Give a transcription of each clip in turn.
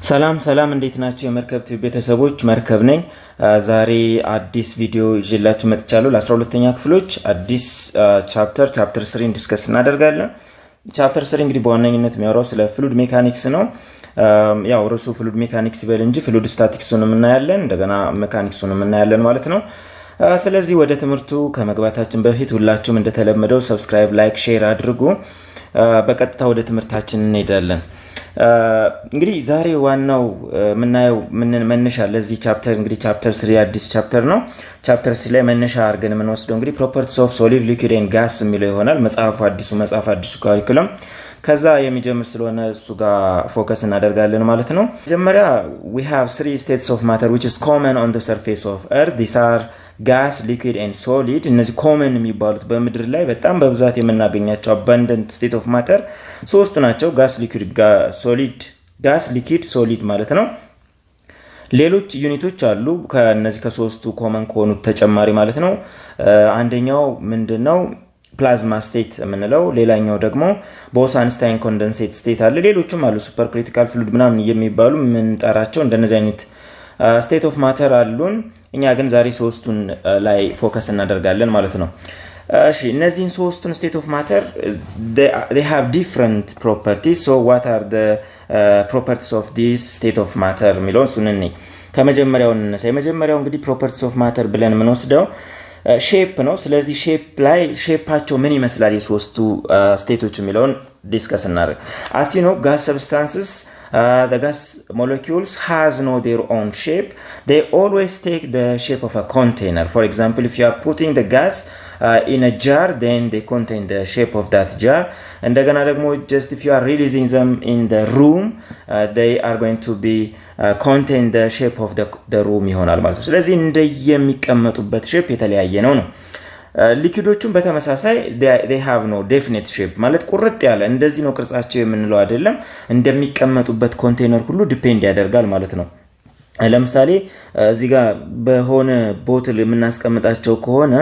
ሰላም እንዴት ናችሁ የመርከብ ቤተሰቦች መርከብ ነኝ ዛሬ አዲስ ቪዲዮ ይዤላችሁ መጥቻለሁ ለ12ኛ ክፍሎች አዲስ ቻፕተር 3 ዲስከስ እናደርጋለን ቻፕተር 3 እንግዲህ በዋነኝነት የሚያወራው ስለ ፍሉድ ሜካኒክስ ነው ያው ርዕሱ ፍሉድ ሜካኒክስ ይበል እንጂ ፍሉድ ስታቲክስንም እናያለን እንደገና ሜካኒክስንም እናያለን ማለት ነው ስለዚህ ወደ ትምህርቱ ከመግባታችን በፊት ሁላችሁም እንደተለመደው ሰብስክራይብ ላይክ ሼር አድርጉ በቀጥታ ወደ ትምህርታችን እንሄዳለን እንግዲህ ዛሬ ዋናው ምናየው መነሻ ለዚህ ቻፕተር እንግዲህ ቻፕተር 3 አዲስ ቻፕተር ነው ቻፕተር 3 ላይ መነሻ አድርገን የምንወስደው እንግዲህ ፕሮፐርቲስ ኦፍ ሶሊድ ሊኩዊድ ኤንድ ጋስ የሚለው ይሆናል መጽሐፉ አዲሱ ካሪኩለም ከዛ የሚጀምር ስለሆነ እሱ ጋር ፎከስ እናደርጋለን ማለት ነው መጀመሪያ we have 3 states of matter which is common on the surface of earth these are gas liquid and solid እነዚህ ኮመን የሚባሉት በምድር ላይ በጣም በብዛት የምናገኛቸው abundant state of matter ሶስት ናቸው gas liquid solid ማለት ነው ሌሎች ዩኒቶች አሉ ከነዚህ ከሶስቱ ኮመን ከሆኑት ተጨማሪ ማለት ነው አንደኛው ምንድነው ፕላዝማ ስቴት የምንለው ሌላኛው ደግሞ ቦስ-አንስታይን ኮንደንሴት ስቴት አለ ሌሎችም አሉ ሱፐር ክሪቲካል ፍሉድ ምናምን የሚባሉ ምን ጠራቸው እንደነዚህ አይነት ስቴት ኦፍ ማተር አሉን እኛ ግን ዛሬ ሶስቱን ላይ ፎከስ እናደርጋለን ማለት ነው እሺ እነዚህን ሶስቱን ስቴት ኦፍ ማተር they have different properties so what are the properties of this state of matter ሚለው እሱን እኔ ከመጀመሪያው የመጀመሪያው እንግዲህ properties of matter ብለን ምን ወስደው ሼፕ ነው ስለዚህ ሼፓቸው ምን ይመስላል የሶስቱ ስቴቶች የሚለውን ዲስከስ እናደርግ as you know gas substances the gas molecules has no their own shape they always take the shape of a container for example if you are putting the gas in a jar then they contain the shape of that jar እንደገና ደግሞ just if you are releasing them in the room they are going to be contain the shape of the room ይሆናል ማለት ነው ስለዚህ እንደየሚቀመጡበት ሼፕ የተለያየ ነው ሊኩዊዶቹም በተመሳሳይ they have no definite shape ማለት ቁርጥ ያለ እንደዚህ ነው ቅርጻቸው የምንለው አይደለም እንደሚቀመጡበት ኮንቴነር ሁሉ ዲፔንድ ያደርጋል ማለት ነው ለምሳሌ እዚህ ጋር በሆነ ቦትል የምናስቀምጣቸው ከሆነ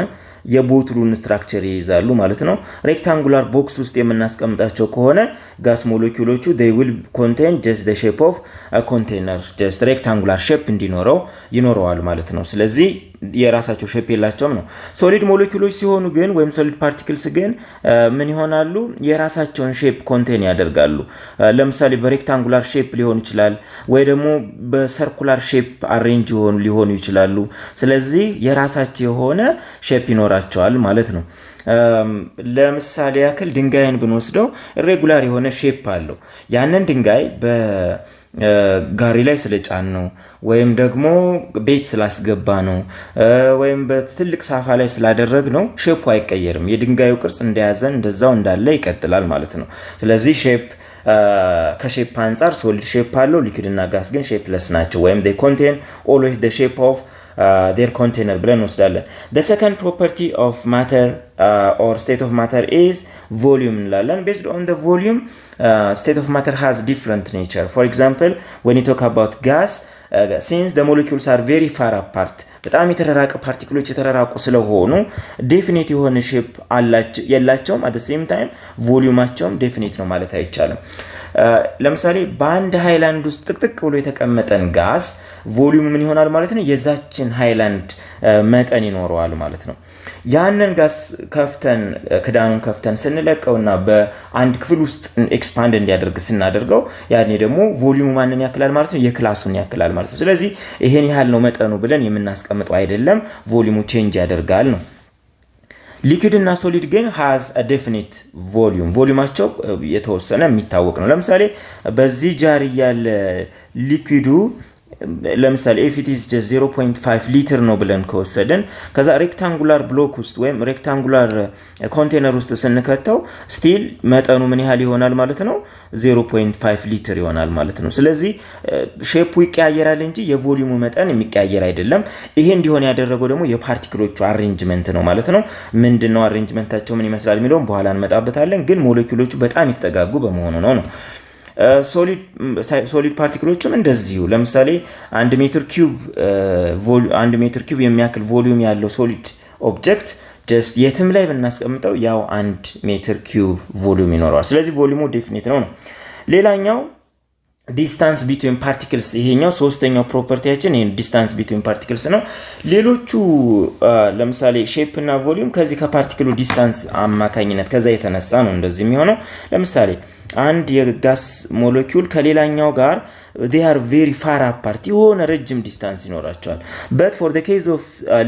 የቦትሉን ስትራክቸር ይይዛሉ ማለት ነው ሬክታንጉላር ቦክስ ውስጥ የምናስቀምጣቸው ከሆነ ጋስ ሞለኪውሎቹ they will contain just the shape of a container just rectangular shape እንዲኖረው ይኖረዋል ማለት ነው ስለዚህ የራሳቸው ሼፕ የላቸውም ነው ሶሊድ ሞለኪውሎች ሲሆኑ ግን ወይም ሶሊድ ፓርቲክልስ ግን ምን ይሆናሉ የራሳቸውን ሼፕ ኮንቴን ያደርጋሉ ለምሳሌ በሬክታንጉላር ሼፕ ሊሆን ይችላል ወይ ደግሞ በሰርኩላር ሼፕ አሬንጅ ሊሆኑ ይችላሉ ስለዚህ የራሳቸው የሆነ ሼፕ ይኖራቸዋል ማለት ነው ለምሳሌ ያክል ድንጋይን ብንወስደው ኢሬጉላር የሆነ ሼፕ አለው ያንን ድንጋይ ጋሪ ላይ ስለጫን ነው ወይም ደግሞ ቤት ስላስገባ ነው ወይም በትልቅ ሳፋ ላይ ስላደረግ ነው ሼፑ አይቀየርም የድንጋዩ ቅርጽ እንደያዘን እንደዛው እንዳለ ይቀጥላል ማለት ነው ስለዚህ ሼፕ ከሼፕ አንፃር ሶሊድ ሼፕ አለው ሊኩዊድ እና ጋስ ግን ሼፕለስ ናቸው ወይም they contain always the shape of their container ብለን ወስዳለን the second property of matter or state of matter is volume እንላለን based on the volume state of matter has different nature for example when you talk about gas since the molecules are very far apart በጣም የተራራቀ ፓርቲክሎች የተራራቁ ስለሆኑ ዴፊኒት የሆነ ሼፕ አላቸው የላቸውም at the same time ቮሊዩማቸውም ዴፊኒት ነው ማለት አይቻልም ለምሳሌ በአንድ ሃይላንድ ውስጥ ጥቅጥቅ ብሎ የተቀመጠን ጋስ ቮሊዩም ምን ይሆናል ማለት ነው የዛችን ሃይላንድ መጠን ይኖረዋል ማለት ነው ያንን ጋስ ክዳኑን ከፍተን ስንለቀውና በአንድ ክፍል ውስጥ ኤክስፓንድ እንዲያደርግ ስናደርገው ያኔ ደግሞ ቮሊዩሙ ማንን ያክላል ማለት ነው የክላሱን ያክላል ማለት ነው ስለዚህ ይሄን ያህል ነው መጠኑ ብለን የምናስቀምጠው አይደለም ቮሊዩሙ ቼንጅ ያደርጋል ነው ሊኩዊድ እና ሶሊድ ግን has a definite ቮሊዩማቸው የተወሰነ የሚታወቅ ነው ለምሳሌ በዚህ ጃር ያለ ሊኩዊዱ ለምሳሌ if it is just 0.5 ሊትር ነው ብለን ከወሰደን ከዛ ሬክታንጉላር ብሎክ ውስጥ ወይም ሬክታንጉላር ኮንቴነር ውስጥ ስንከተው ስቲል መጠኑ ምን ያህል ይሆናል ማለት ነው 0.5 ሊትር ይሆናል ማለት ነው ስለዚህ ሼፑ ይቀያየራል እንጂ የቮሊዩሙ መጠን የሚቀያየር አይደለም ይሄ እንዲሆን ያደረገው ደግሞ የፓርቲክሎቹ አሬንጅመንት ነው ማለት ነው ምንድነው አሬንጅመንታቸው ምን ይመስላል የሚለውን በኋላ እንመጣበታለን ግን ሞለኪውሎቹ በጣም የተጠጋጉ በመሆኑ ነው ሶሊድ ፓርቲክሎችም እንደዚሁ ለምሳሌ 1 ሜትር ኪዩብ የሚያክል ቮሊዩም ያለው ሶሊድ ኦብጀክት just የትም ላይ ብናስቀምጠው ያው 1 ሜትር ኪዩብ ቮሊዩም ይኖረዋል ስለዚህ ቮሊዩሙ ዴፊኒት ነው ሌላኛው ዲስታንስ ቢትዊን ፓርቲክልስ ይሄኛው ሶስተኛው ፕሮፐርቲያችን ይሄን ዲስታንስ ቢትዊን ፓርቲክልስ ነው። ሌሎቹ ለምሳሌ ሼፕ እና ቮሊዩም ከዚህ ከፓርቲክሉ ዲስታንስ አማካኝነት ከዛ የተነሳ ነው እንደዚህ የሚሆነው። ለምሳሌ አንድ የጋስ ሞለኪውል ከሌላኛው ጋር they are very far apart የሆነ ረጅም ዲስታንስ ይኖራቸዋል። but for the case of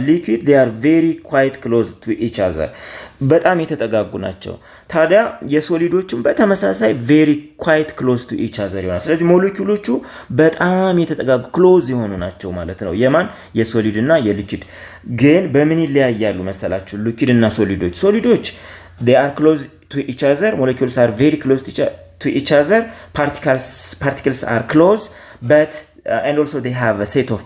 liquid they are very quite close to each other በጣም የተጠጋጉ ናቸው። ታዲያ የሶሊዶቹም በተመሳሳይ very quite close to each other ይሆናል። ስለዚህ ሞለኪውሎቹ በጣም የተጠጋጉ ክሎዝ የሆኑ ናቸው ማለት ነው። የማን የሶሊድ እና የሊኩዊድ ግን በምን ይለያያሉ መሰላችሁ? ሊኩዊድ እና ሶሊዶች they are close to each other, molecules are very close to each other, particles are close, but and also they have a set of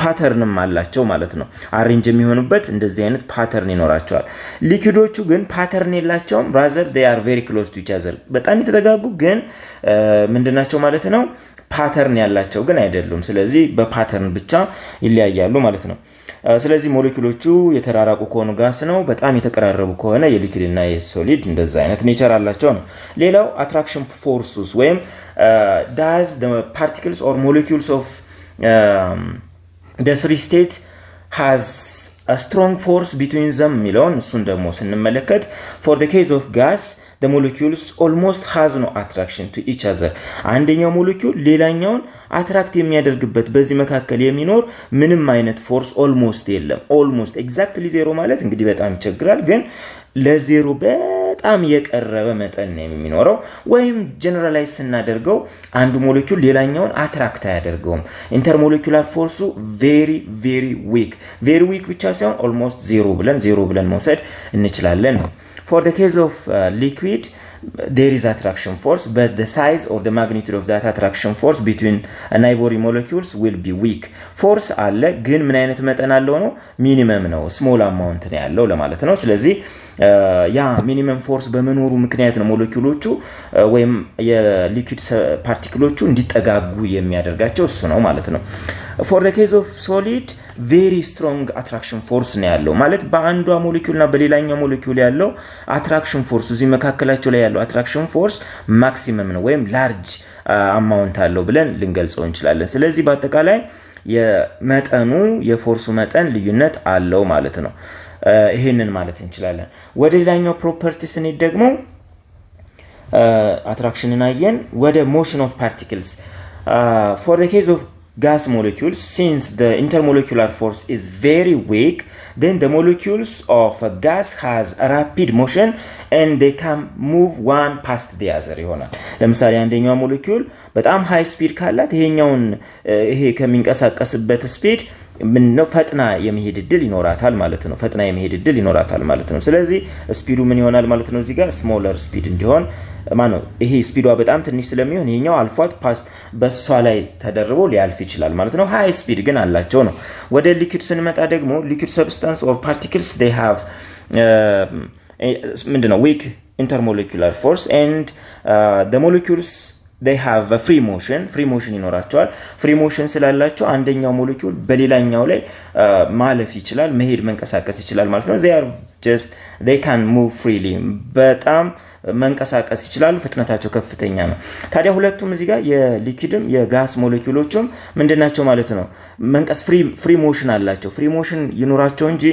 patternም አላቸው ማለት ነው። አሬንጅ የሚሆኑበት እንደዚህ አይነት ፓተርን ይኖራቸዋል። ሊኩዊዶቹ ግን ፓተርን የላቸውም። rather they are very close to each other በጣም የተጠጋጉ ግን ምንድናቸው ማለት ነው? ፓተርን ያላቸው ግን አይደሉም። ስለዚህ በፓተርን ብቻ ይለያያሉ ማለት ነው። ስለዚህ ሞለኪውሎቹ የተራራቁ ከሆኑ ጋስ ነው፣ በጣም የተቀራረቡ ከሆነ የሊኩዊድ እና የሶሊድ እንደዛ አይነት ኔቸር አላቸው ነው። ሌላው አትራክሽን ፎርስስ ወይም does the particles or molecules of the three state has a strong force between them የሚለውን እሱን ደግሞ ስንመለከት for the case of gas the molecules almost has no attraction to each other አንደኛው ሞለኪውል ሌላኛውን አትራክት የሚያደርግበት በዚህ መካከል የሚኖር ምንም አይነት ፎርስ ኦልሞስት የለም። ኦልሞስት ኤግዛክትሊ ዜሮ ማለት እንግዲህ በጣም ይቸግራል፣ ግን ለዜሮ በጣም የቀረበ መጠን ነው የሚኖረው። ወይም ጀነራላይዝ ስናደርገው አንዱ ሞለኪውል ሌላኛውን አትራክት አያደርገውም። ኢንተርሞለኪውላር ፎርሱ very weak ብቻ ሳይሆን ኦልሞስት ዜሮ ብለን መውሰድ እንችላለን ነው። For the case of liquid, there is attraction force, but the size or the magnitude of that attraction force between neighboring molecules will be weak. Force አለ ግን ምን አይነት መጠን አለው ነው? ሚኒመም ነው፣ ስሞል አማውንት ነው ያለው ለማለት ነው። ስለዚህ ያ ሚኒመም ፎርስ በመኖሩ ምክንያት ነው ሞለኪውሎቹ ወይም የሊኩዊድ ፓርቲክሎቹ እንዲጠጋጉ የሚያደርጋቸው እሱ ነው ማለት ነው። For the case of solid, very strong attraction force ነው ያለው ማለት በአንዷ ሞለኪውል እና በሌላኛው ሞለኪውል ያለው አትራክሽን ፎርስ እዚህ መካከላቸው ላይ ያለው አትራክሽን ፎርስ ማክሲመም ነው ወይም ላርጅ አማውንት አለው ብለን ልንገልጸው እንችላለን። ስለዚህ በአጠቃላይ የመጠኑ የፎርሱ መጠን ልዩነት አለው ማለት ነው። ይሄንን ማለት እንችላለን። ወደ ሌላኛው ፕሮፐርቲ ስንሄድ ደግሞ አትራክሽንን አየን። ወደ ሞሽን ኦፍ ፓርቲክልስ for the case of gas molecules, since the intermolecular force is very weak, then the molecules of a gas has a rapid motion and they can move one past the other ይሆናል። ለምሳሌ አንደኛው ሞለኪውል በጣም ሃይ ስፒድ ካላት ይሄ ከሚንቀሳቀስበት ስፒድ ምንነው ፈጥና የመሄድ እድል ይኖራታል ማለት ነው። ስለዚህ ስፒዱ ምን ይሆናል ማለት ነው? እዚህ ጋር ስሞለር ስፒድ እንዲሆን ማነው ይሄ ስፒዷ በጣም ትንሽ ስለሚሆን ይሄኛው አልፏት ፓስት በሷ ላይ ተደርቦ ሊያልፍ ይችላል ማለት ነው። ሃይ ስፒድ ግን አላቸው ነው። ወደ ሊኩዊድ ስንመጣ ደግሞ ሊኩዊድ ሰብስታንስ ኦር ፓርቲክልስ they have ምንድነው weak intermolecular force and the molecules they have a free motion ይኖራቸዋል። free motion ስላላቸው አንደኛው ሞለኪውል በሌላኛው ላይ ማለፍ ይችላል፣ መንቀሳቀስ ይችላል ማለት ነው። they can move freely በጣም መንቀሳቀስ ይችላሉ፣ ፍጥነታቸው ከፍተኛ ነው። ታዲያ ሁለቱም እዚህ ጋር የሊኩዊድም የጋስ ሞለኪውሎችም ምንድናቸው ማለት ነው? ፍሪ ሞሽን አላቸው። ፍሪ ሞሽን ይኖራቸው እንጂ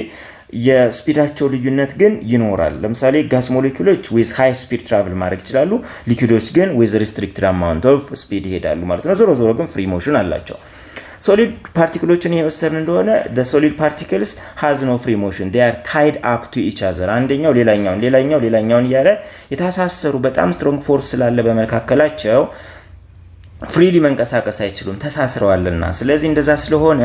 የስፒዳቸው ልዩነት ግን ይኖራል። ለምሳሌ ጋስ ሞለኪውሎች with high speed travel ማድረግ ይችላሉ፣ ሊኩዊዶች ግን with restricted amount of speed ይሄዳሉ ማለት ነው። ዞሮ ግን ፍሪ ሞሽን አላቸው። ሶሊድ ፓርቲክሎችን የወሰድን እንደሆነ the solid particles has no free motion, they are tied up to each other አንደኛው ሌላኛውን እያለ የታሳሰሩ በጣም ስትሮንግ ፎርስ ስላለ በመካከላቸው ፍሪሊ መንቀሳቀስ አይችሉም፣ ተሳስረዋልና። ስለዚህ እንደዛ ስለሆነ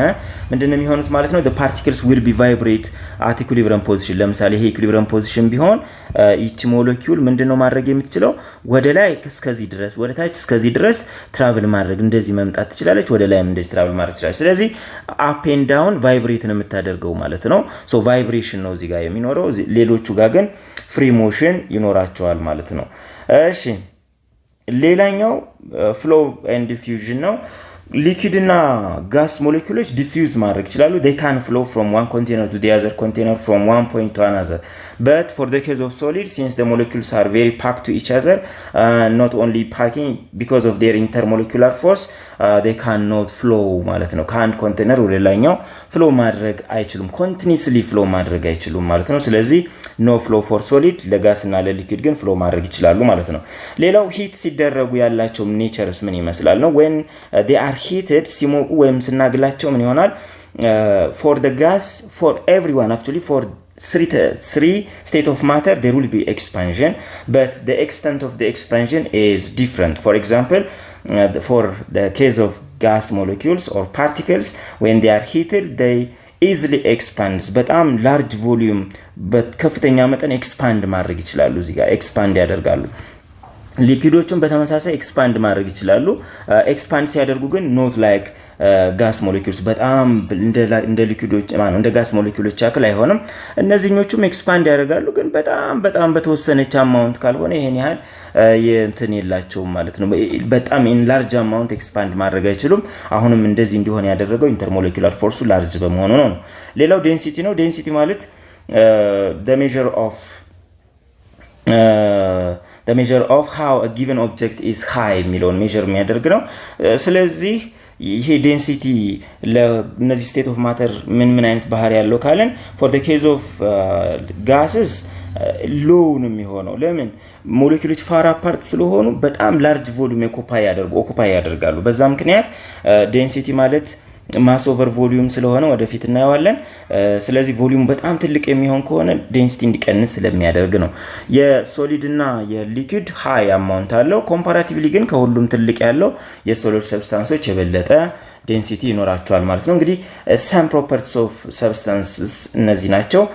ምንድነው የሚሆኑት ማለት ነው? the particles will be vibrate at equilibrium position። ለምሳሌ ይሄ equilibrium position ቢሆን each molecule ምንድነው ማድረግ የምትችለው? ወደ ላይ እስከዚህ ድረስ፣ ወደ ታች እስከዚህ ድረስ ትራቨል ማድረግ እንደዚህ መምጣት ትችላለች፣ ወደ ላይም እንደዚህ ትራቨል ማድረግ ትችላለች። ስለዚህ up and down vibrate ነው የምታደርገው ማለት ነው። so vibration ነው እዚህ ጋር የሚኖረው፣ ሌሎቹ ጋር ግን free motion ይኖራቸዋል ማለት ነው። እሺ ሌላኛው ፍሎ ኤንድ ዲፊውዥን ነው። ሊኩዊድ እና ጋስ ሞለኪውሎች ዲፊውዝ ማድረግ ይችላሉ። they can flow from one container to the other container from one point to another but for the case of solid, since the molecules are very packed to each other, not only packing because of their intermolecular force, they cannot flow ማለት ነው ከአንድ ኮንቴነር ወደ ሌላኛው ፍሎ ማድረግ አይችሉም ኮንቲኒስሊ ፍሎ ማድረግ አይችሉም ማለት ነው ስለዚህ no flow for solid ለጋስ እና ለሊኩዊድ ግን ፍሎ ማድረግ ይችላሉ ማለት ነው ሌላው ሂት ሲደረጉ ያላቸው ኔቸርስ ምን ይመስላል ነው when they are heated ሲሞቁ ወይም ስናግላቸው ምን ይሆናል for the gas for everyone actually for three state of matter there will be expansion but the extent of the expansion is different for example for the case of gas molecules or particles when they are heated they easily expands በጣም large volume በከፍተኛ መጠን expand ማድረግ ይችላሉ እዚህ ጋር expand ያደርጋሉ ሊኩዊዶቹን በተመሳሳይ expand ማድረግ ይችላሉ expand ሲያደርጉ ግን not like gas molecules በጣም እንደ ሊኩዊዶች ማለት እንደ gas molecules ያክል አይሆንም እነዚህኞቹም expand ያደርጋሉ ግን በጣም በተወሰነች amount ካልሆነ ይሄን ያህል የእንትን የላቸው ማለት ነው በጣም in large amount expand ማድረግ አይችሉም አሁንም እንደዚህ እንዲሆን ያደረገው intermolecular force large በመሆኑ ነው ሌላው density ነው density ማለት the measure of how a given object is high የሚለውን measure የሚያደርግ ነው ስለዚህ ይሄ ዴንሲቲ ለነዚህ ስቴት ኦፍ ማተር ምን አይነት ባህሪ ያለው ካለን for the case of gases low ነው የሚሆነው ለምን ሞለኪውሎች far apart ስለሆኑ በጣም large volume occupy ያደርጋሉ በዛ ምክንያት ዴንሲቲ ማለት ማስ ኦቨር ቮሊዩም ስለሆነ ወደፊት እናየዋለን ስለዚህ ቮሊዩም በጣም ትልቅ የሚሆን ከሆነ ዴንሲቲ እንዲቀንስ ስለሚያደርግ ነው የሶሊድ እና የሊኩዊድ ሃይ አማውንት አለው ኮምፓራቲቭሊ ግን ከሁሉም ትልቅ ያለው የሶሊድ ሰብስታንሶች የበለጠ ዴንሲቲ ይኖራቸዋል ማለት ነው እንግዲህ some properties of substances እነዚህ ናቸው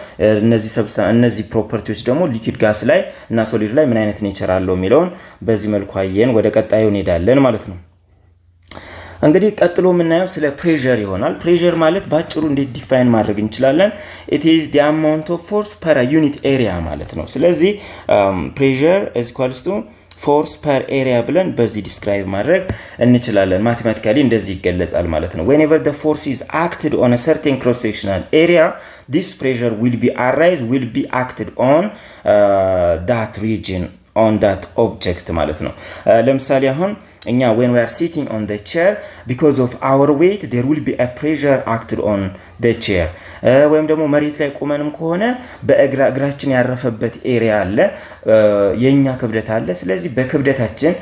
እነዚህ ፕሮፐርቲዎች ደግሞ ሊኩዊድ ጋስ ላይ እና ሶሊድ ላይ ምን አይነት ኔቸር አለው የሚለውን በዚህ መልኩ አየን ወደ ቀጣዩ እንሄዳለን ማለት ነው እንግዲህ ቀጥሎ የምናየው ስለ ፕሬሸር ይሆናል ፕሬሸር ማለት ባጭሩ እንዴት ዲፋይን ማድረግ እንችላለን it is the amount of force per unit area ማለት ነው ስለዚህ pressure is equals to force per area ብለን በዚህ ዲስክራይብ ማድረግ እንችላለን ማቴማቲካሊ እንደዚህ ይገለጻል ማለት ነው whenever the force is acted on a certain cross sectional area this pressure will be acted on that region on that object ማለት ነው ለምሳሌ አሁን እኛ when we are sitting on the chair because of our weight there will be a pressure acted on the chair ወይም ደግሞ መሬት ላይ ቆመንም ከሆነ በእግራችን ያረፈበት ኤሪያ አለ የኛ ክብደት አለ ስለዚህ በክብደታችን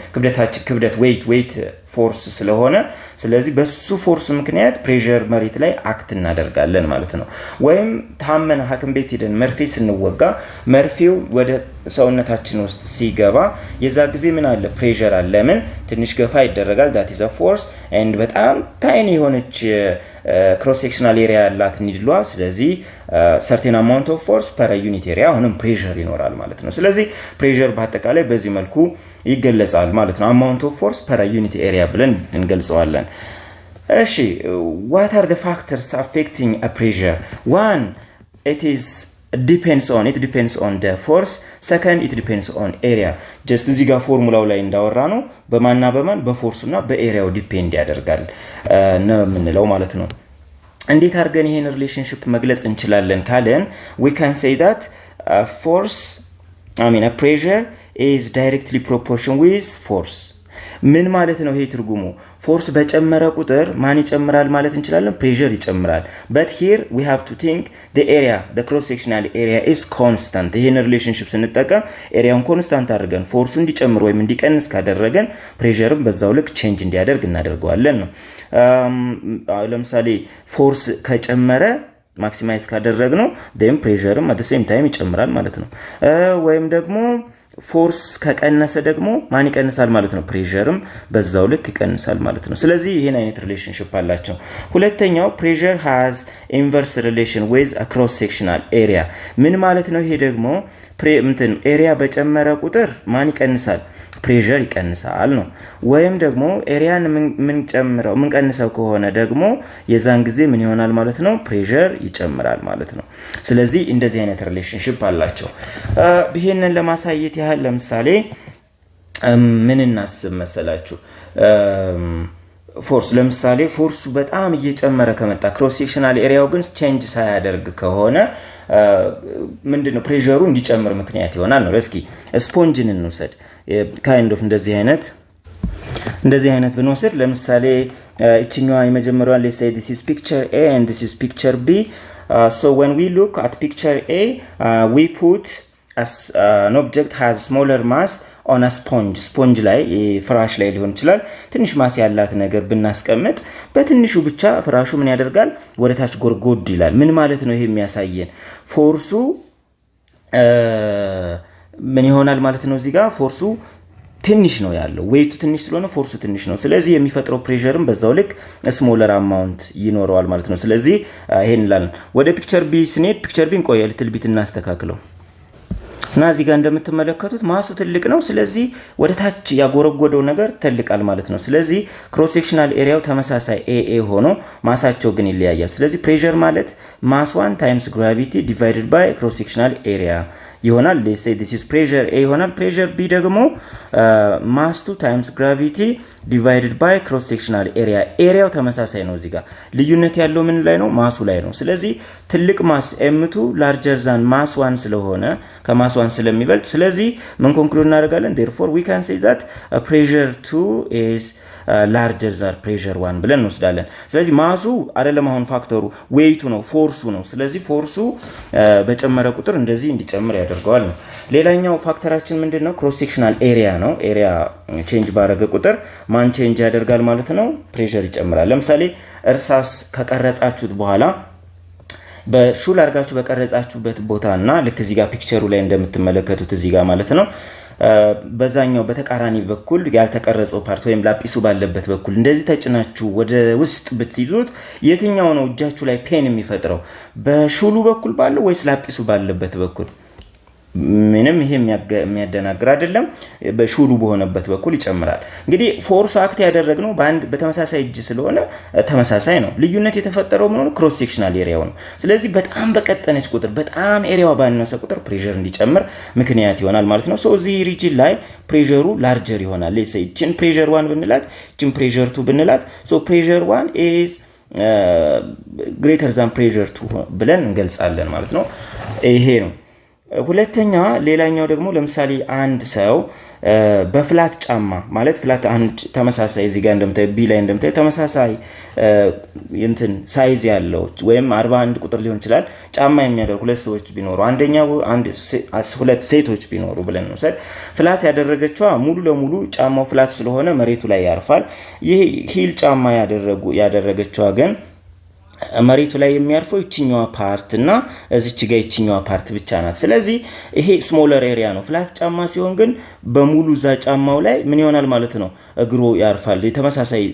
ክብደት weight ፎርስ ስለሆነ ስለዚህ በሱ ፎርስ ምክንያት ፕሬሸር መሬት ላይ አክት እናደርጋለን ማለት ነው ወይም ታመነ ሐኪም ቤት ሄደን መርፌ ስንወጋ መርፌው ወደ ሰውነታችን ውስጥ ሲገባ የዛ ጊዜ ምን አለ ፕሬሸር አለ ምን ትንሽ ገፋ ይደረጋል that is a force and በጣም ታይኒ የሆነች cross sectional area ያላት ኒድሏ ስለዚህ certain amount of force per unit area አሁንም pressure ይኖራል ማለት ነው ስለዚህ pressure በአጠቃላይ በዚህ መልኩ ይገለጻል ማለት ነው amount of force per unit area ብለን እንገልጸዋለን እሺ what are the factors affecting a pressure one it depends on the force second it depends on area just እዚህ ጋር ፎርሙላው ላይ እንዳወራ ነው በማንና በማን በፎርስና በኤሪያው ዲፔንድ ያደርጋል ነው የምንለው ማለት ነው እንዴት አድርገን ይሄን ሪሌሽንሺፕ መግለጽ እንችላለን ካለን we can say that a pressure is directly proportional with force ምን ማለት ነው ይሄ ትርጉሙ ፎርስ በጨመረ ቁጥር ማን ይጨምራል ማለት እንችላለን ፕሬሸር ይጨምራል but here we have to think the cross sectional area is constant ይሄን ሪሌሽንሺፕ ስንጠቀም ኤሪያውን ኮንስታንት አድርገን ፎርሱ እንዲጨምር ወይም እንዲቀንስ ካደረገን ፕሬሸርም በዛው ልክ ቼንጅ እንዲያደርግ እናደርገዋለን ነው ለምሳሌ ፎርስ ከጨመረ ማክሲማይዝ ካደረግነው then pressure at the same time ይጨምራል ማለት ነው ወይም ደግሞ ፎርስ ከቀነሰ ደግሞ ማን ይቀንሳል ማለት ነው ፕሬሸርም በዛው ልክ ይቀንሳል ማለት ነው ስለዚህ ይሄን አይነት ሪሌሽንሺፕ አላቸው ሁለተኛው pressure has inverse relation with a cross sectional area ምን ማለት ነው ይሄ ደግሞ ኤሪያ በጨመረ ቁጥር ማን ይቀንሳል pressure ይቀንሳል ነው ወይም ደግሞ ኤሪያን ምን ቀንሰው ከሆነ ደግሞ የዛን ጊዜ ምን ይሆናል ማለት ነው pressure ይጨምራል ማለት ነው ስለዚህ እንደዚህ አይነት ሪሌሽንሺፕ አላቸው ይሄንን ለማሳየት ያህል ለምሳሌ ምን እናስብ መሰላችሁ ፎርስ ለምሳሌ ፎርሱ በጣም እየጨመረ ከመጣ ክሮስ ሴክሽናል ኤሪያው ግን ቼንጅ ሳያደርግ ከሆነ ምንድነው ፕሬሸሩ እንዲጨምር ምክንያት ይሆናል ነው። እስኪ ስፖንጅን እንውሰድ kind of እንደዚህ አይነት ብንወስድ ለምሳሌ እቺኛዋ የመጀመሪያው let's say this is picture A and this is picture B. So when we look at picture A, we put an object has smaller mass on a sponge ላይ ፍራሽ ላይ ሊሆን ይችላል ትንሽ ማስ ያላት ነገር ብናስቀምጥ በትንሹ ብቻ ፍራሹ ምን ያደርጋል ወደ ታች ጎርጎድ ይላል ምን ማለት ነው ይሄ የሚያሳየን ፎርሱ ምን ይሆናል ማለት ነው እዚህ ጋር ፎርሱ ትንሽ ነው ያለው ዌይቱ ትንሽ ስለሆነ ፎርሱ ትንሽ ነው ስለዚህ የሚፈጥረው ፕሬሸርም በዛው ልክ ስሞለር አማውንት ይኖረዋል ማለት ነው ስለዚህ ይሄን እንላለን ወደ ፒክቸር ቢ ስኔት ፒክቸር ቢን ቆይ ልትል ቢት እናስተካክለው እና እዚህ ጋር እንደምትመለከቱት ማሱ ትልቅ ነው ስለዚህ ወደ ታች ያጎረጎደው ነገር ተልቃል ማለት ነው ስለዚህ ክሮስ ሴክሽናል ኤሪያው ተመሳሳይ ኤኤ ሆኖ ማሳቸው ግን ይለያያል ስለዚህ ፕሬሸር ማለት ማስ 1 ታይምስ ግራቪቲ ዲቫይድድ ባይ ክሮስ ሴክሽናል ኤሪያ ይሆናል let's say this is pressure A ይሆናል pressure B ደግሞ mass 2 times gravity divided by cross sectional area ኤሪያው ተመሳሳይ ነው እዚህ ጋር ልዩነት ያለው ምን ላይ ነው ማሱ ላይ ነው ስለዚህ ትልቅ ማስ M2 larger than mass 1 ስለሆነ ከማስ 1 ስለሚበልጥ ስለዚህ ምን ኮንክሉድ እናደርጋለን therefore we can say that pressure 2 is larger than pressure 1 ብለን እንወስዳለን ስለዚህ ማሱ አይደለም አሁን ፋክተሩ ዌይቱ ነው ፎርሱ ነው ስለዚህ ፎርሱ በጨመረ ቁጥር እንደዚህ እንዲጨምር ያደርጋል ነው ሌላኛው ፋክተራችን ምንድነው ክሮስ ሴክሽናል ኤሪያ ነው ኤሪያ ቼንጅ ባረገ ቁጥር ማን ቼንጅ ያደርጋል ማለት ነው ፕሬሸር ይጨምራል ለምሳሌ እርሳስ ከቀረጻችሁት በኋላ በሹል አርጋችሁ በቀረጻችሁበት ቦታና ልክ እዚህ ጋር ፒክቸሩ ላይ እንደምትመለከቱት እዚህ ጋር ማለት ነው በዛኛው በተቃራኒ በኩል ያልተቀረጸው ፓርት ወይም ላጲሱ ባለበት በኩል እንደዚህ ተጭናችሁ ወደ ውስጥ ብትይዙት የትኛው ነው እጃችሁ ላይ ፔን የሚፈጥረው በሹሉ በኩል ባለው ወይስ ላጲሱ ባለበት በኩል ምንም ይሄ የሚያደናግር አይደለም በሹሉ በሆነበት በኩል ይጨምራል እንግዲህ ፎርስ አክት ያደረግነው በአንድ በተመሳሳይ እጅ ስለሆነ ተመሳሳይ ነው ልዩነት የተፈጠረው ምን ነው ክሮስ ሴክሽናል ኤሪያው ነው ስለዚህ በጣም በቀጠነች ቁጥር በጣም ኤሪያው ባነሰ ቁጥር ፕሬሸር እንዲጨምር ምክንያት ይሆናል ማለት ነው ሶ እዚህ ሪጅን ላይ ፕሬሸሩ ላርጀር ይሆናል let's say እቺን ፕሬሸር 1 ብንላት እቺን ፕሬሸር 2 ብንላት ሶ ፕሬሸር 1 is greater than pressure 2 ብለን እንገልጻለን ማለት ነው ይሄ ነው ሁለተኛ ሌላኛው ደግሞ ለምሳሌ አንድ ሰው በፍላት ጫማ ማለት ፍላት አንድ ተመሳሳይ እዚህ ጋር እንደምታይ ቢ ላይ እንደምታይ ተመሳሳይ እንትን ሳይዝ ያለው ወይም 41 ቁጥር ሊሆን ይችላል ጫማ የሚያደርጉ ሁለት ሰዎች ቢኖሩ አንደኛው ሁለት ሴቶች ቢኖሩ ብለን ነው ፍላት ያደረገችዋ ሙሉ ለሙሉ ጫማው ፍላት ስለሆነ መሬቱ ላይ ያርፋል ይሄ ሂል ጫማ ያደረገችዋ ግን መሬቱ ላይ የሚያርፈው እቺኛዋ ፓርት እና እዚች ጋር እቺኛዋ ፓርት ብቻ ናት ስለዚህ ይሄ ስሞለር ኤሪያ ነው ፍላት ጫማ ሲሆን ግን በሙሉ ዛ ጫማው ላይ ምን ይሆናል ማለት ነው እግሩ ያርፋል የተመሳሳይ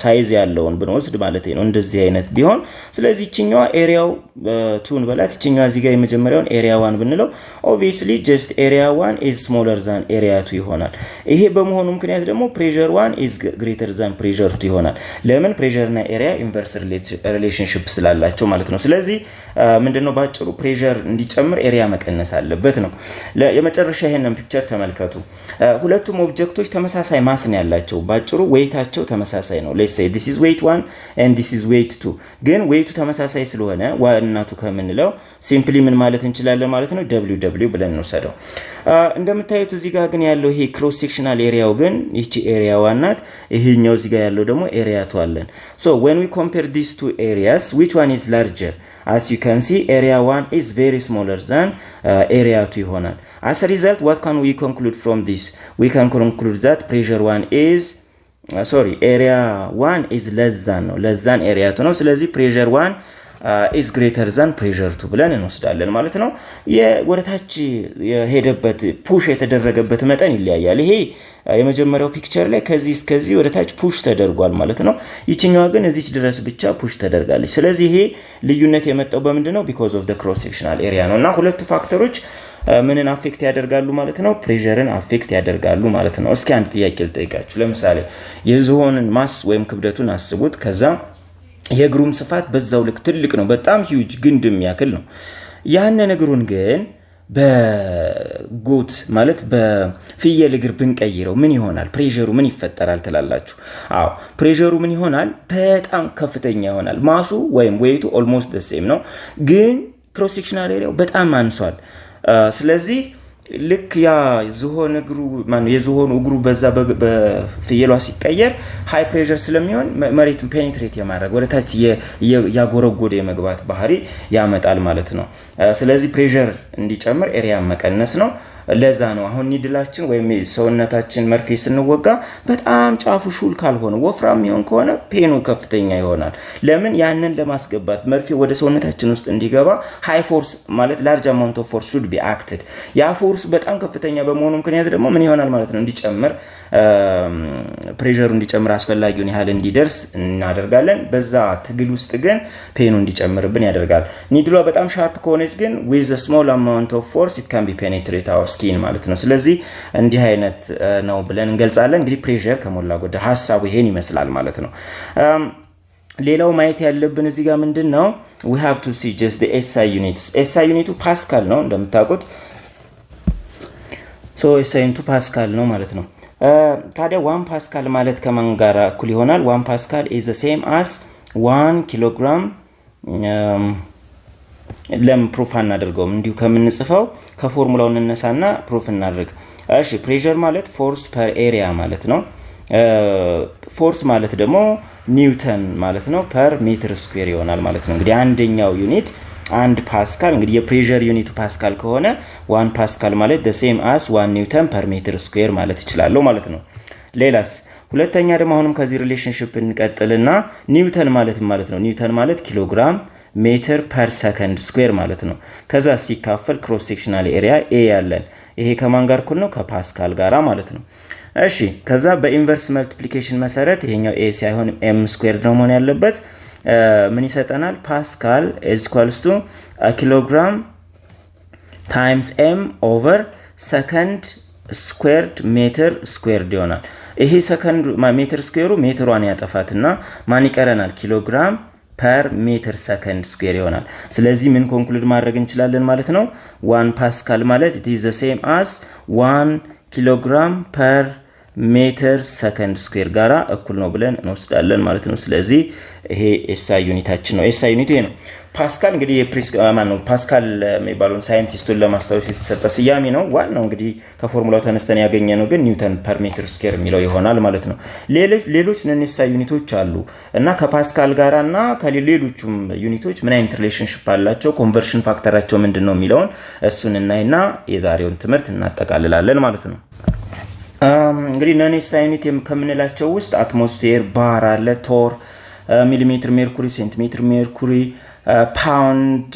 ሳይዝ ያለውን ብንወስድ ማለት ነው እንደዚህ አይነት ቢሆን ስለዚህ እቺኛዋ ኤሪያው 2 በላት እቺኛዋ እዚህ ጋር የመጀመሪያውን ኤሪያ 1 ብንለው obviously just area 1 is smaller than area 2 ይሆናል ይሄ በመሆኑ ምክንያት ደግሞ pressure 1 is greater than pressure 2 ይሆናል ለምን pressure እና ኤሪያ ኢንቨርስ ሪሌሽንሺፕ ስላላቸው ማለት ነው ስለዚህ ምንድነው ባጭሩ ፕሬሸር እንዲጨምር ኤሪያ መቀነስ አለበት ነው የመጨረሻ ይሄንን ፒክቸር ተመልከቱ ሁለቱም ኦብጀክቶች ተመሳሳይ ማስ ነው ያላቸው ባጭሩ ዌይታቸው ተመሳሳይ ነው let's say this is weight 1 and this is weight 2 ግን ዌይቱ ተመሳሳይ ስለሆነ ዋናቱ ከምንለው ሲምፕሊ ምን ማለት እንችላለን ማለት ነው ww ብለን ነው ሰደው እንደምታዩት እዚህ ጋር ግን ያለው ይሄ ክሮስ ሴክሽናል ኤሪያው ግን ይቺ ኤሪያ ዋናት ይሄኛው እዚህ ጋር ያለው ደግሞ ኤሪያ 2 አለን so when we compare these two areas which one is larger as you can see area 1 is very smaller than area 2 ይሆናል as a result what can we conclude from this we can conclude that pressure 1 is area 1 is less than area 2 ነው ስለዚህ pressure 1 is greater than pressure 2 ብለን እንወስዳለን ማለት ነው የወደታች የሄደበት ፑሽ የተደረገበት መጠን ይለያያል ይሄ የመጀመሪያው ፒክቸር ላይ ከዚህ እስከዚህ ወደታች ፑሽ ተደርጓል ማለት ነው ይችኛዋ ግን እዚች ድረስ ብቻ ፑሽ ተደርጋለች ስለዚህ ይሄ ልዩነት የመጣው በምንድነው because of the cross sectional area ነውና ሁለቱ ፋክተሮች ምንን አፌክት ያደርጋሉ ማለት ነው ፕሬሸርን አፌክት ያደርጋሉ ማለት ነው እስኪ አንድ ጥያቄ ልጠይቃችሁ ለምሳሌ የዝሆንን ማስ ወይም ክብደቱን አስቡት ከዛ የግሩም ስፋት በዛው ልክ ትልቅ ነው በጣም ሂውጅ ግንድም ያክል ነው ያንን እግሩን ግን በጎት ማለት በፍየል እግር ብንቀይረው ምን ይሆናል ፕሬሸሩ ምን ይፈጠራል ትላላችሁ አዎ ፕሬሸሩ ምን ይሆናል በጣም ከፍተኛ ይሆናል ማሱ ወይም ዌይቱ ኦልሞስት the same ነው ግን ክሮስ ሴክሽናል ኤሪያው በጣም አንሷል። ስለዚህ ልክ ያ ዝሆን እግሩ የዝሆኑ እግሩ በዛ በፍየሏ ሲቀየር ሃይ ፕሬሸር ስለሚሆን መሬቱን ፔኔትሬት የማድረግ ወደ ታች ያጎረጎደ የመግባት ባህሪ ያመጣል ማለት ነው። ስለዚህ ፕሬሸር እንዲጨምር ኤሪያ መቀነስ ነው። ለዛ ነው አሁን ኒድላችን ወይም ሰውነታችን መርፌ ስንወጋ በጣም ጫፉ ሹል ካልሆነ ወፍራም ይሆን ከሆነ ፔኑ ከፍተኛ ይሆናል። ለምን? ያንን ለማስገባት መርፌ ወደ ሰውነታችን ውስጥ እንዲገባ ሃይ ፎርስ ማለት ላርጅ አማውንት ኦፍ ፎርስ should be acted። ያ ፎርስ በጣም ከፍተኛ በመሆኑ ምክንያት ደግሞ ምን ይሆናል ማለት ነው? እንዲጨምር ፕሬሸሩ እንዲጨምር አስፈላጊውን ያህል እንዲደርስ እናደርጋለን። በዛ ትግል ውስጥ ግን ፔኑ እንዲጨምርብን ያደርጋል። ኒድሏ በጣም ሻርፕ ከሆነች ግን with a small amount of force it can be penetrate our skin ማለት ነው። ስለዚህ እንዲህ አይነት ነው ብለን እንገልጻለን። እንግዲህ ፕሬሸር ከሞላ ጎደል ሐሳቡ ይሄን ይመስላል ማለት ነው። ሌላው ማየት ያለብን እዚህ ጋር ምንድነው? we have to see just the SI units። SI ዩኒቱ ፓስካል ነው እንደምታውቁት። SI ዩኒቱ ፓስካል ነው ማለት ነው። ታዲያ 1 ፓስካል ማለት ከማን ጋር እኩል ይሆናል? 1 ፓስካል is the same as 1 ኪሎግራም ለም ፕሩፍ እናደርገውም እንዲሁ ከምንጽፈው ከፎርሙላው እንነሳና ፕሩፍ እናደርግ። እሺ ፕሬሸር ማለት ፎርስ ፐር ኤሪያ ማለት ነው። ፎርስ ማለት ደግሞ ኒውተን ማለት ነው ፐር ሜትር ስኩዌር ይሆናል ማለት ነው። እንግዲህ አንደኛው ዩኒት 1 ፓስካል እንግዲህ የፕሬሸር ዩኒቱ ፓስካል ከሆነ 1 ፓስካል ማለት the same as 1 ኒውተን ፐር ሜትር ስኩዌር ማለት ይችላል ማለት ነው። ሌላስ ሁለተኛ ደግሞ አሁንም ከዚህ ሪሌሽንሺፕ እንቀጥልና ኒውተን ማለት ነው። ኒውተን ማለት ኪሎግራም ሜትር ፐር ሰከንድ ስኩዌር ማለት ነው። ከዛ ሲካፈል ክሮስ ሴክሽናል ኤሪያ ኤ ያለን ይሄ ከማን ጋር እኩል ነው? ከፓስካል ጋራ ማለት ነው። እሺ ከዛ በኢንቨርስ መልቲፕሊኬሽን መሰረት ይሄኛው ኤ ሳይሆን ኤም ስኩዌር ነው መሆን ያለበት። ምን ይሰጠናል? ፓስካል is equals to a kilogram times m over second squared ሜትር ስኩዌርድ ይሆናል። ይሄ ሰከንድ ሜትር ስኩዌሩ ሜትሯን ያጠፋትና ማን ይቀረናል? ኪሎግራም ፐር ሜትር ሰከንድ ስኩዌር ይሆናል። ስለዚህ ምን ኮንክሉድ ማድረግ እንችላለን ማለት ነው? 1 ፓስካል ማለት it is the same as 1 ኪሎግራም ፐር ሜትር ሰከንድ ስኩዌር ጋራ እኩል ነው ብለን እንወስዳለን ማለት ነው። ስለዚህ ይሄ ኤስአይ ዩኒታችን ነው። ኤስአይ ዩኒቱ ይሄ ነው። ፓስካል እንግዲህ ፓስካል የሚባለውን ሳይንቲስቱን ለማስታወስ የተሰጠ ስያሜ ነው። ዋናው እንግዲህ ከፎርሙላው ተነስተን ያገኘነው ግን ኒውተን ፐር ሜትር ስኩዌር የሚለው ይሆናል ማለት ነው። ሌሎች ነን ኤስአይ ዩኒቶች አሉ እና ከፓስካል ጋራና ከሌሎቹም ዩኒቶች ምን አይነት ሪሌሽንሺፕ አላቸው፣ ኮንቨርሽን ፋክተራቸው ምንድነው የሚለውን እሱን እናይና የዛሬውን ትምህርት እናጠቃልላለን ማለት ነው። እንግዲህ ነን ኤስአይ ዩኒት ከምንላቸው ውስጥ አትሞስፌር፣ ባር አለ፣ ቶር፣ ሚሊሜትር ሜርኩሪ፣ ሴንቲሜትር ሜርኩሪ፣ ፓውንድ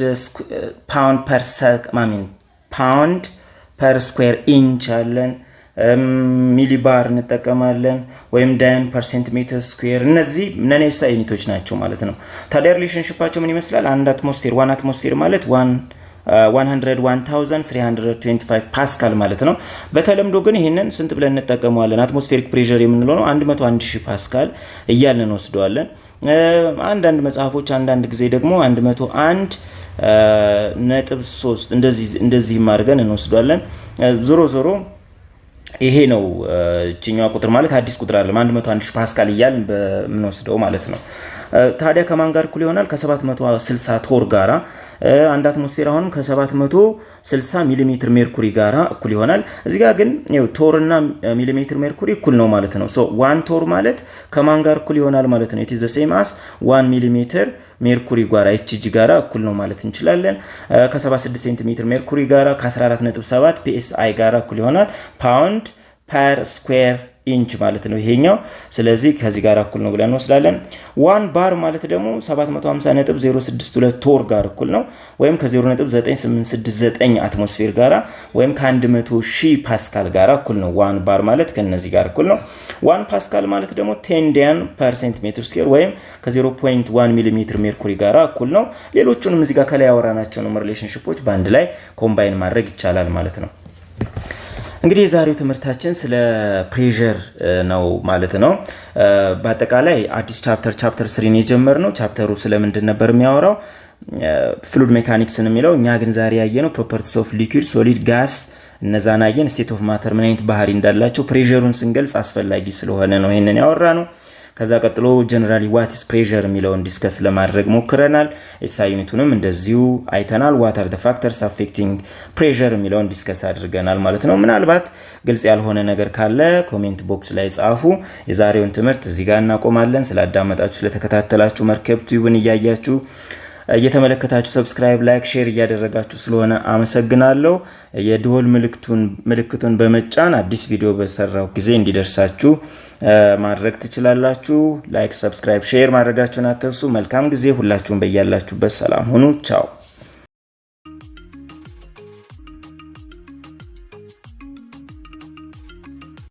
ፐር ስኩዌር ኢንች አለን፣ ሚሊባር እንጠቀማለን ወይም ዳይን ፐር ሴንቲሜትር ስኩዌር። እነዚህ ነን ኤስአይ ዩኒቶች ናቸው ማለት ነው። ታዲያ ሪሌሽንሺፓቸው ምን ይመስላል? አንድ አትሞስፌር 1 አትሞስፌር ማለት 101,325 ፓስካል ማለት ነው። በተለምዶ ግን ይሄንን ስንት ብለን እንጠቀመዋለን? አትሞስፌሪክ ፕሬሸር የምንለው ነው 101,000 ፓስካል እያልን ወስደዋለን። አንዳንድ መጽሐፎች አንዳንድ ጊዜ ደግሞ 101.3 እንደዚህ ማድረግን እንወስደዋለን። ዞሮ ይሄ ነው እቺኛው ቁጥር ማለት አዲስ ቁጥር አይደለም 101,000 ፓስካል እያልን በምንወስደው ማለት ነው። ታዲያ ከማን ጋር እኩል ይሆናል? ከ760 ቶር ጋራ። አንድ አትሞስፌር አሁንም ከ760 ሚሊሜትር ሜርኩሪ ጋራ እኩል ይሆናል። እዚህ ጋር ግን ቶር እና ሚሊሜትር ሜርኩሪ እኩል ነው ማለት ነው። 1 ቶር ማለት ከማን ጋር እኩል ይሆናል ማለት ነው? it is the same as 1 ሚሊሜትር ሜርኩሪ ጋራ ኤችጂ ጋራ እኩል ነው ማለት እንችላለን። ከ76 ሴንቲሜትር ሜርኩሪ ጋራ ከ14.7 ፒኤስአይ ጋራ እኩል ይሆናል ፓውንድ ፐር ስኩዌር ኢንች ማለት ነው ይሄኛው። ስለዚህ ከዚህ ጋር እኩል ነው ብለን እንወስዳለን። 1 ባር ማለት ደግሞ 750.062 ቶር ጋር እኩል ነው ወይም ከ0.9869 አትሞስፌር ጋራ ወይም ከ100,000 ፓስካል ጋራ እኩል ነው። 1 ባር ማለት ከነዚህ ጋር እኩል ነው። 1 ፓስካል ማለት ደግሞ 10 ዳን ፐር ሴንቲሜትር ስኩዌር ወይም ከ0.1 ሚሊሜትር ሜርኩሪ ጋራ እኩል ነው። ሌሎቹንም እዚህ ጋር ከላይ ያወራናቸው ነው ሪሌሽንሺፖች በአንድ ላይ ኮምባይን ማድረግ ይቻላል ማለት ነው። እንግዲህ የዛሬው ትምህርታችን ስለ ፕሬሸር ነው ማለት ነው። በአጠቃላይ አዲስ ቻፕተር 3 የጀመርነው ቻፕተሩ ስለምንድን ነበር የሚያወራው? ፍሉድ ሜካኒክስን የሚለው እኛ ግን ዛሬ ያየነው ፕሮፐርቲስ ኦፍ ሊኩዊድ፣ ሶሊድ፣ ጋስ እነዛን አየን። ስቴት ኦፍ ማተር ምን አይነት ባህሪ እንዳላቸው ፕሬሸሩን ስንገልጽ አስፈላጊ ስለሆነ ነው ይሄንን ያወራነው። ከዛ ቀጥሎ ጀነራሊ ዋት ኢዝ ፕሬሸር የሚለውን ዲስከስ ለማድረግ ሞክረናል። ኤስአይ ዩኒቱንም እንደዚሁ አይተናል። ዋት አር ዘ ፋክተርስ አፌክቲንግ ፕሬሸር የሚለውን ዲስከስ አድርገናል ማለት ነው። ምናልባት ግልጽ ያልሆነ ነገር ካለ ኮሜንት ቦክስ ላይ ጻፉ። የዛሬውን ትምህርት እዚህ ጋር እናቆማለን። ስላዳመጣችሁ ስለተከታተላችሁ መርከብ ቲዩብን እያያችሁ እየተመለከታችሁ ሰብስክራይብ፣ ላይክ፣ ሼር እያደረጋችሁ ስለሆነ አመሰግናለሁ። የደወል ምልክቱን በመጫን አዲስ ቪዲዮ በሰራው ጊዜ እንዲደርሳችሁ ማድረግ ትችላላችሁ። ላይክ፣ ሰብስክራይብ፣ ሼር ማድረጋችሁን አትርሱ። መልካም ጊዜ። ሁላችሁም በያላችሁበት ሰላም ሁኑ። ቻው።